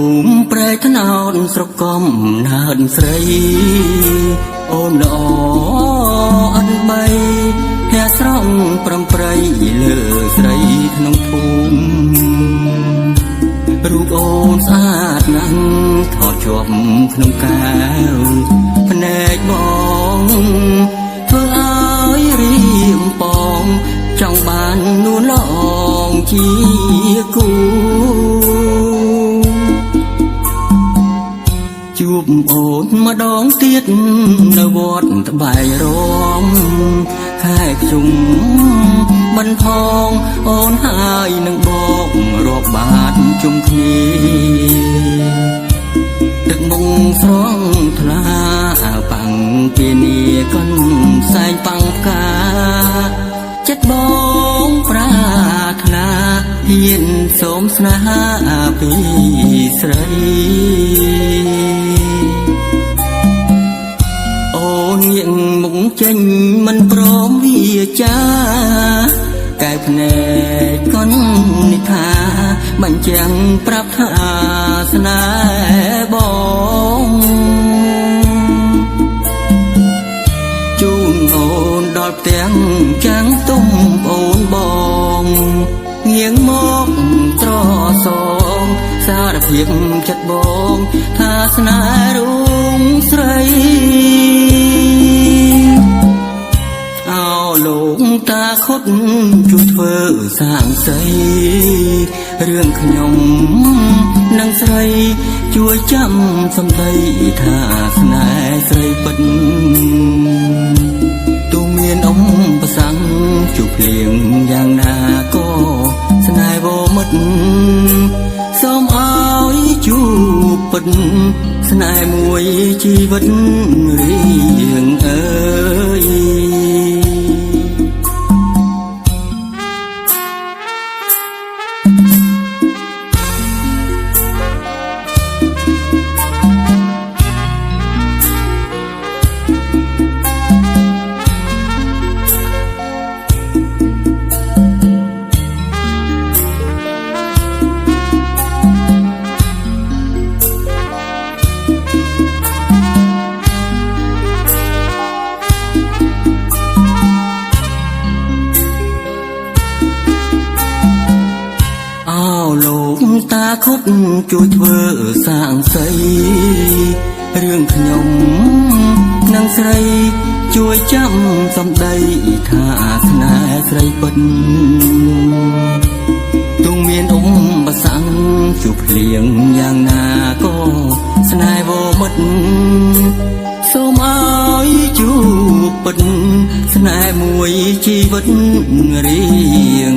ូមិប្រែថ្នោតស្រកំណានស្រីអូនល្អអត់បីហែស្រង់ប្រំប្រៃលើស្រីក្នុងភូមិរូបអូនស្អាតណាស់ថតជាប់ក្នុងកែវភ្នែកបងធ្វើឲ្យរៀមបងចង់បាននួនឡងជាគូជួបអូនម្ដងទៀតនៅវត្តត្បែងរំខែខ្ជុំមិនផងអូនហើយនឹងបងរាប់បាតជុំគ្នាទឹកមុងស្រងថ្លាប៉ាំងគេនីកុនសែងប៉ាំងផ្កាចិត្តបងប្រាថ្នាហ៊ានសូមស្នេហាពីស្រីអូនងាកមុខចេញមិនព្រមវាចាកែភ្នែកកុននិថាបញ្ចាំងប្រាប់ថាស្នេហ៍បងជូនអូនដល់ផ្ទាំងចាំងទុំអូនបងងៀងមកត្រសងសារភាពចិត្តបងថាស្នេហ៍រូងស្រីអោលោកតាខុតជួយធ្វើសាងសីរឿងខ្ញុំនិងស្រីជួយចាំសំដីថាស្នេហ៍ស្រីពិតទូមានអ៊ំប្រសាំងជួបភ្លៀងយ៉ាងណាក៏ស្នេហ៍វមិត្តសូមឲ្យជួបពិតស្នេហ៍មួយជីវិតរៀងអើយលោកតាខុតជួយធ្វើសាងសីរឿងខ្ញុំនិងស្រីជួយចាំសំដីថាស្នេហ៍ស្រីពិតទូមានអ៊ំបសាំងជួបភ្លៀងយ៉ាងណាក៏ស្នេហ៍វមិត្តសូមឲ្យជួបពិតស្នេហ៍មួយជីវិតរៀង